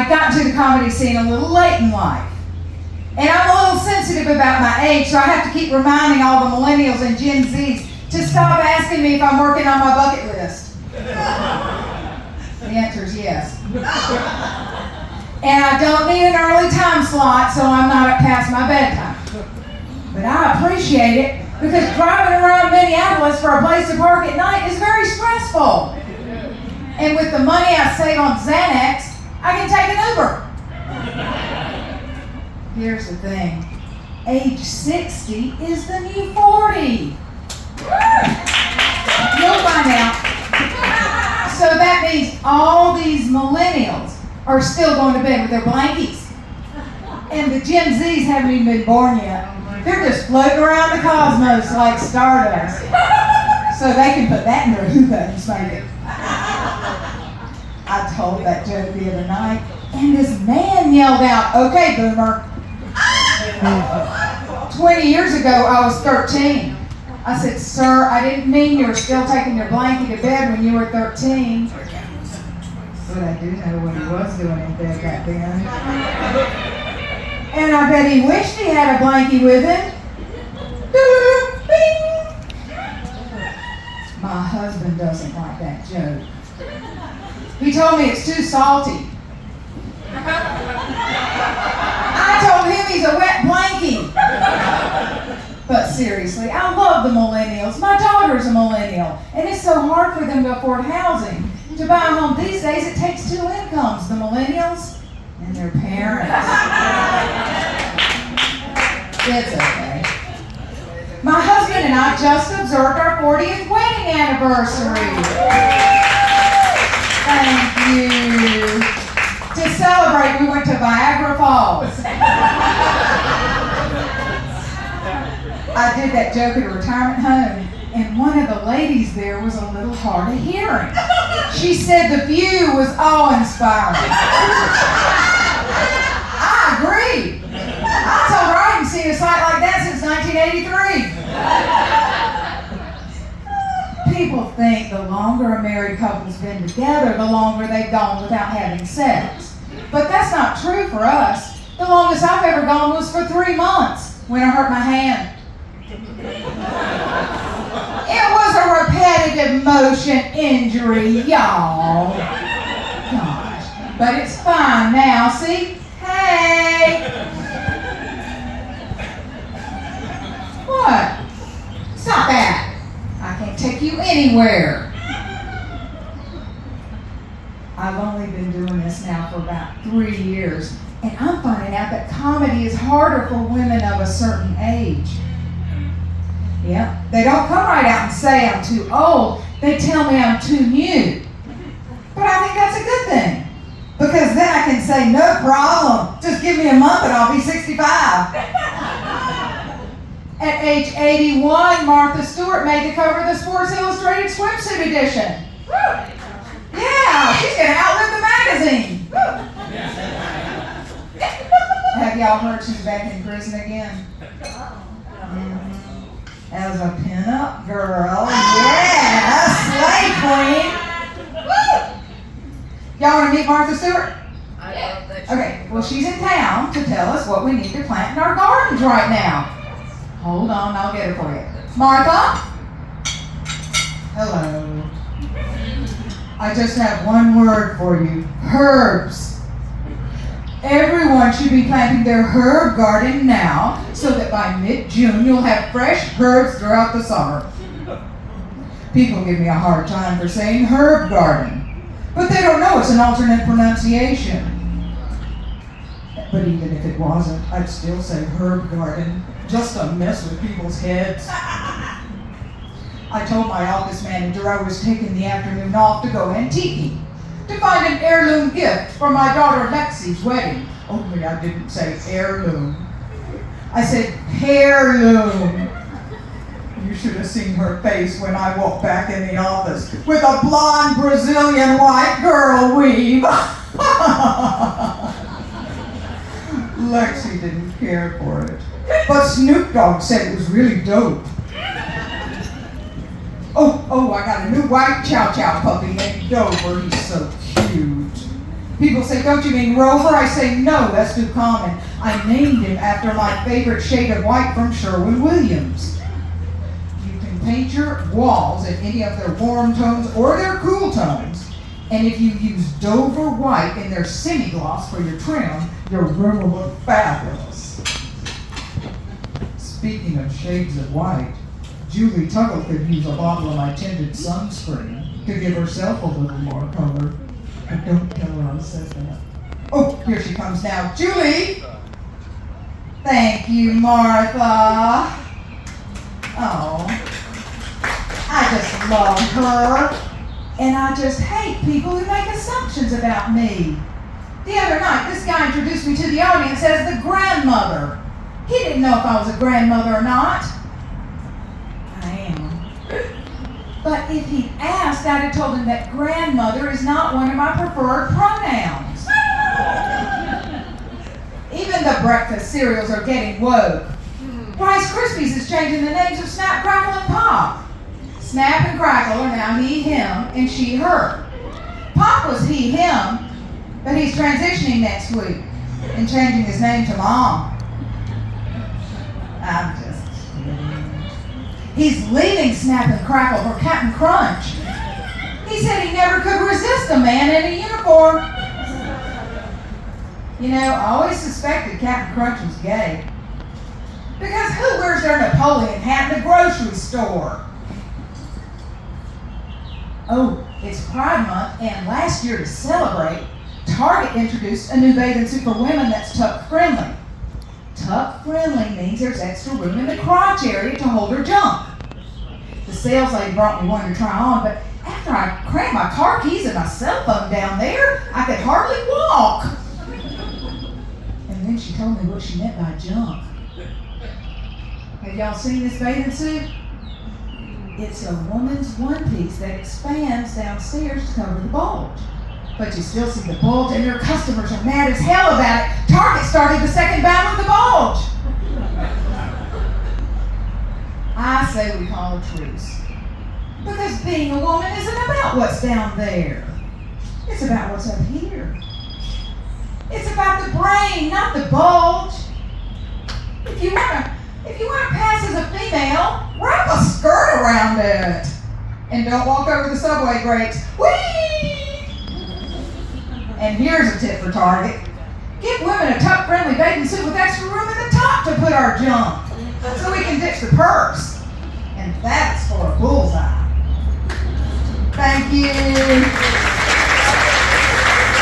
I got into the comedy scene a little late in life. And I'm a little sensitive about my age, so I have to keep reminding all the millennials and Gen Zs to stop asking me if I'm working on my bucket list. The answer is yes. And I don't need an early time slot, so I'm not up past my bedtime. But I appreciate it because driving around Minneapolis for a place to park at night is very stressful. And with the money I save on Xanax, I can take an Uber. Here's the thing. Age 60 is the new 40. You'll find out. So that means all these millennials are still going to bed with their blankies. And the Gen Zs haven't even been born yet. They're just floating around the cosmos like stardust. So they can put that in their hookah and smoke it. I told that joke the other night, and this man yelled out, "Okay, boomer." 20 years ago, I was 13. I said, "Sir, I didn't mean you were still taking your blankie to bed when you were 13. But I do know what he was doing in bed back then. And I bet he wished he had a blankie with him. My husband doesn't like that joke. He told me it's too salty. I told him he's a wet blankie. But seriously, I love the millennials. My daughter's a millennial, and it's so hard for them to afford housing. To buy a home these days, it takes two incomes, the millennials and their parents. It's okay. My husband and I just observed our 40th wedding anniversary. Thank you. To celebrate, we went to Niagara Falls. I did that joke at a retirement home, and one of the ladies there was a little hard of hearing. She said the view was awe-inspiring. I agree. I told her I hadn't seen a sight like that since 1983. People think the longer a married couple's been together, the longer they've gone without having sex. But that's not true for us. The longest I've ever gone was for 3 months when I hurt my hand. It was a repetitive motion injury, y'all. Gosh, but it's fine now, see? Hey! What? Stop that. I can't take you anywhere. I've only been doing this now for about 3 years, and I'm finding out that comedy is harder for women of a certain age. Yeah, they don't come right out and say I'm too old. They tell me I'm too new. But I think that's a good thing, because then I can say, no problem, just give me a month and I'll be 65. At age 81, Martha Stewart made the cover of the Sports Illustrated swimsuit edition. Yeah, she's going to outlive the magazine. Have y'all heard she's back in prison again? Mm-hmm. As a pin-up girl. Yeah, slay queen. Woo! Y'all want to meet Martha Stewart? I love that. Okay, well, she's in town to tell us what we need to plant in our gardens right now. Hold on, I'll get her for you. Martha? Hello. I just have one word for you. Herbs. Everyone should be planting their herb garden now so that by mid-June you'll have fresh herbs throughout the summer. People give me a hard time for saying herb garden, but they don't know it's an alternate pronunciation. But even if it wasn't, I'd still say herb garden, just to mess with people's heads. I told my office manager I was taking the afternoon off to go antiquing, to find an heirloom gift for my daughter Lexi's wedding. Only I didn't say heirloom. I said heirloom. You should have seen her face when I walked back in the office with a blonde Brazilian white girl weave. Lexi didn't care for it, but Snoop Dogg said it was really dope. Oh, I got a new white Chow Chow puppy named Dover. He's so cute. People say, don't you mean Rover? I say, no, that's too common. I named him after my favorite shade of white from Sherwin-Williams. You can paint your walls in any of their warm tones or their cool tones. And if you use Dover white in their semi-gloss for your trim, your room will look fabulous. Speaking of shades of white, Julie Tuggle could use a bottle of my tinted sunscreen to give herself a little more color. But don't tell her I said that. Oh, here she comes now. Julie! Thank you, Martha. Oh, I just love her. And I just hate people who make assumptions about me. The other night, this guy introduced me to the audience as the grandmother. He didn't know if I was a grandmother or not. I am. But if he'd asked, I'd have told him that grandmother is not one of my preferred pronouns. Even the breakfast cereals are getting woke. Rice Krispies is changing the names of Snap, Crackle, and Pop. Snap and Crackle are now he, him, and she, her. Pop was he, him, but he's transitioning next week and changing his name to Mom. I'm just kidding. He's leaving Snap and Crackle for Captain Crunch. He said he never could resist a man in a uniform. You know, I always suspected Captain Crunch was gay. Because who wears their Napoleon hat in the grocery store? Oh, it's Pride Month, and last year to celebrate, Target introduced a new bathing suit for women that's tuck-friendly. Tuck-friendly means there's extra room in the crotch area to hold her junk. The sales lady brought me one to try on, but after I crammed my car keys and my cell phone down there, I could hardly walk. And then she told me what she meant by junk. Have y'all seen this bathing suit? It's a woman's one piece that expands downstairs to cover the bulge. But you still see the bulge, and your customers are mad as hell about it. Target started the second battle of the bulge. I say we call a truce. Because being a woman isn't about what's down there. It's about what's up here. It's about the brain, not the bulge. If you want to pass as a female, wrap a skirt around it. And don't walk over the subway grates. Whee! And here's a tip for Target. Give women a tuck-friendly bathing suit with extra room at the top to put our junk, so we can ditch the purse. And that's for a bullseye. Thank you.